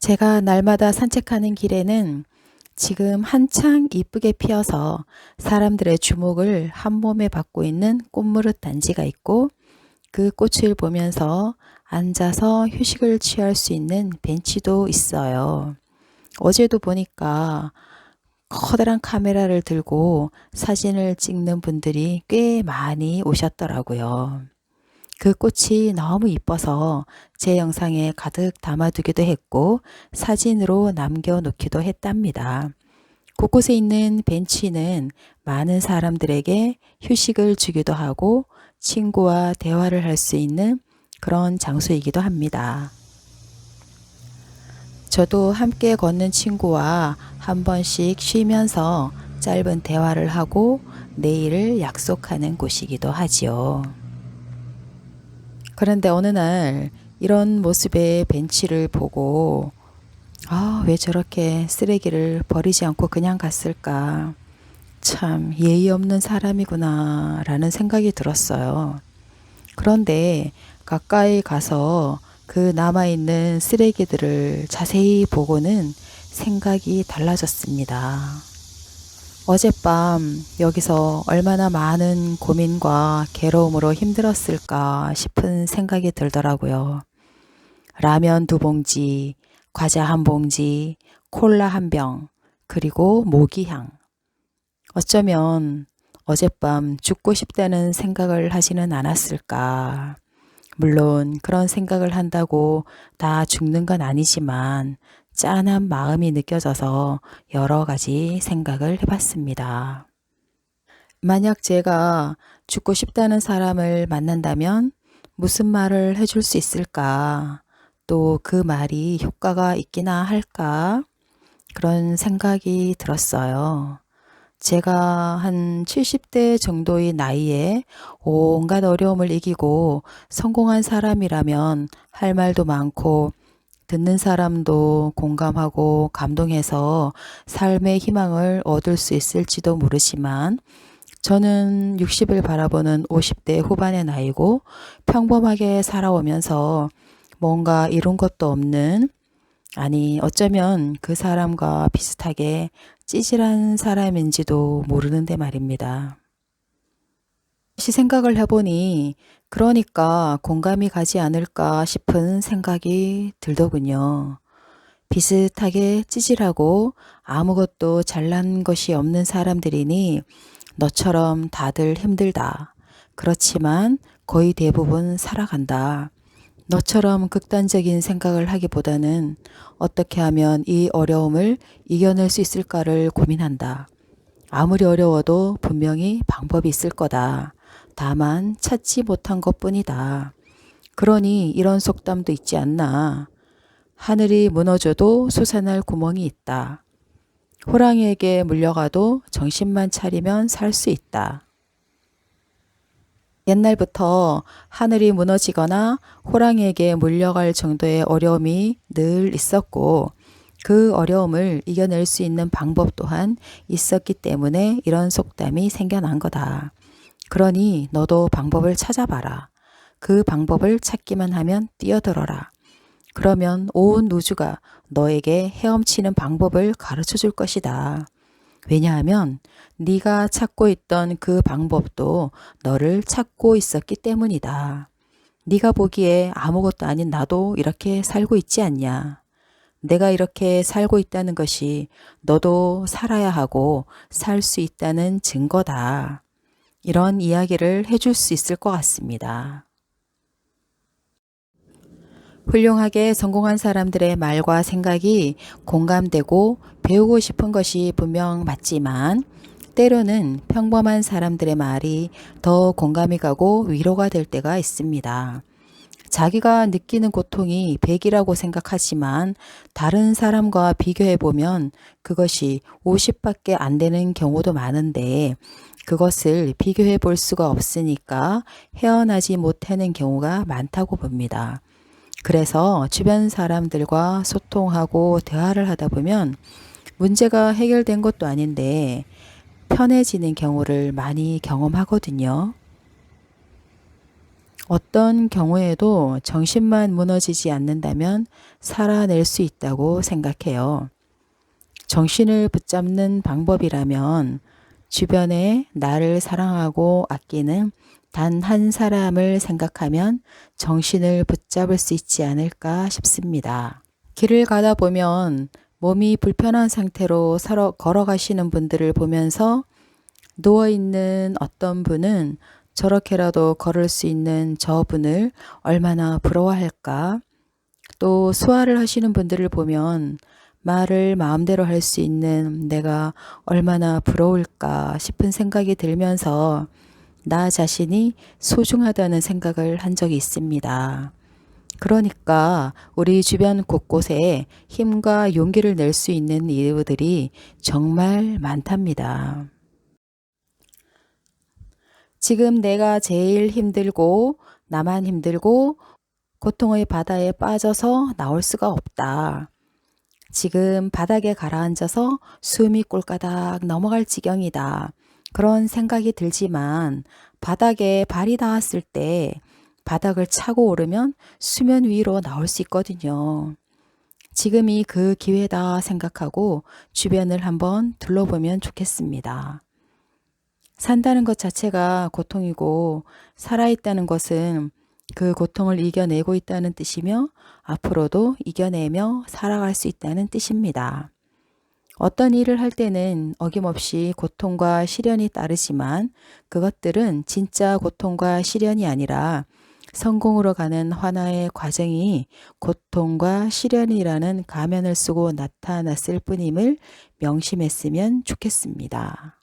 제가 날마다 산책하는 길에는 지금 한창 이쁘게 피어서 사람들의 주목을 한 몸에 받고 있는 꽃무릇 단지가 있고, 그 꽃을 보면서 앉아서 휴식을 취할 수 있는 벤치도 있어요. 어제도 보니까 커다란 카메라를 들고 사진을 찍는 분들이 꽤 많이 오셨더라고요. 그 꽃이 너무 이뻐서 제 영상에 가득 담아두기도 했고 사진으로 남겨놓기도 했답니다. 곳곳에 있는 벤치는 많은 사람들에게 휴식을 주기도 하고 친구와 대화를 할 수 있는 그런 장소이기도 합니다. 저도 함께 걷는 친구와 한 번씩 쉬면서 짧은 대화를 하고 내일을 약속하는 곳이기도 하지요. 그런데 어느 날 이런 모습의 벤치를 보고 왜 저렇게 쓰레기를 버리지 않고 그냥 갔을까? 참 예의 없는 사람이구나 라는 생각이 들었어요. 그런데 가까이 가서 그 남아있는 쓰레기들을 자세히 보고는 생각이 달라졌습니다. 어젯밤 여기서 얼마나 많은 고민과 괴로움으로 힘들었을까 싶은 생각이 들더라고요. 라면 2봉지, 과자 1봉지, 콜라 1병, 그리고 모기향. 어쩌면 어젯밤 죽고 싶다는 생각을 하지는 않았을까. 물론 그런 생각을 한다고 다 죽는 건 아니지만 짠한 마음이 느껴져서 여러 가지 생각을 해봤습니다. 만약 제가 죽고 싶다는 사람을 만난다면 무슨 말을 해줄 수 있을까? 또 그 말이 효과가 있기나 할까? 그런 생각이 들었어요. 제가 한 70대 정도의 나이에 온갖 어려움을 이기고 성공한 사람이라면 할 말도 많고 듣는 사람도 공감하고 감동해서 삶의 희망을 얻을 수 있을지도 모르지만 저는 60을 바라보는 50대 후반의 나이고 평범하게 살아오면서 뭔가 이룬 것도 없는, 아니 어쩌면 그 사람과 비슷하게 찌질한 사람인지도 모르는데 말입니다. 다시 생각을 해보니 그러니까 공감이 가지 않을까 싶은 생각이 들더군요. 비슷하게 찌질하고 아무것도 잘난 것이 없는 사람들이니 너처럼 다들 힘들다. 그렇지만 거의 대부분 살아간다. 너처럼 극단적인 생각을 하기보다는 어떻게 하면 이 어려움을 이겨낼 수 있을까를 고민한다. 아무리 어려워도 분명히 방법이 있을 거다. 다만 찾지 못한 것뿐이다. 그러니 이런 속담도 있지 않나. 하늘이 무너져도 솟아날 구멍이 있다. 호랑이에게 물려가도 정신만 차리면 살 수 있다. 옛날부터 하늘이 무너지거나 호랑이에게 물려갈 정도의 어려움이 늘 있었고 그 어려움을 이겨낼 수 있는 방법 또한 있었기 때문에 이런 속담이 생겨난 거다. 그러니 너도 방법을 찾아봐라. 그 방법을 찾기만 하면 뛰어들어라. 그러면 온 우주가 너에게 헤엄치는 방법을 가르쳐 줄 것이다. 왜냐하면 네가 찾고 있던 그 방법도 너를 찾고 있었기 때문이다. 네가 보기에 아무것도 아닌 나도 이렇게 살고 있지 않냐. 내가 이렇게 살고 있다는 것이 너도 살아야 하고 살 수 있다는 증거다. 이런 이야기를 해줄 수 있을 것 같습니다. 훌륭하게 성공한 사람들의 말과 생각이 공감되고 배우고 싶은 것이 분명 맞지만 때로는 평범한 사람들의 말이 더 공감이 가고 위로가 될 때가 있습니다. 자기가 느끼는 고통이 100이라고 생각하지만 다른 사람과 비교해보면 그것이 50밖에 안 되는 경우도 많은데 그것을 비교해 볼 수가 없으니까 헤어나지 못하는 경우가 많다고 봅니다. 그래서 주변 사람들과 소통하고 대화를 하다 보면 문제가 해결된 것도 아닌데 편해지는 경우를 많이 경험하거든요. 어떤 경우에도 정신만 무너지지 않는다면 살아낼 수 있다고 생각해요. 정신을 붙잡는 방법이라면 주변에 나를 사랑하고 아끼는 단 한 사람을 생각하면 정신을 붙잡을 수 있지 않을까 싶습니다. 길을 가다 보면 몸이 불편한 상태로 걸어가시는 분들을 보면서 누워있는 어떤 분은 저렇게라도 걸을 수 있는 저분을 얼마나 부러워할까? 또 수화를 하시는 분들을 보면 말을 마음대로 할 수 있는 내가 얼마나 부러울까 싶은 생각이 들면서 나 자신이 소중하다는 생각을 한 적이 있습니다. 그러니까 우리 주변 곳곳에 힘과 용기를 낼 수 있는 이유들이 정말 많답니다. 지금 내가 제일 힘들고 나만 힘들고 고통의 바다에 빠져서 나올 수가 없다. 지금 바닥에 가라앉아서 숨이 꼴까닥 넘어갈 지경이다. 그런 생각이 들지만 바닥에 발이 닿았을 때 바닥을 차고 오르면 수면 위로 나올 수 있거든요. 지금이 그 기회다 생각하고 주변을 한번 둘러보면 좋겠습니다. 산다는 것 자체가 고통이고 살아있다는 것은 그 고통을 이겨내고 있다는 뜻이며 앞으로도 이겨내며 살아갈 수 있다는 뜻입니다. 어떤 일을 할 때는 어김없이 고통과 시련이 따르지만 그것들은 진짜 고통과 시련이 아니라 성공으로 가는 하나의 과정이 고통과 시련이라는 가면을 쓰고 나타났을 뿐임을 명심했으면 좋겠습니다.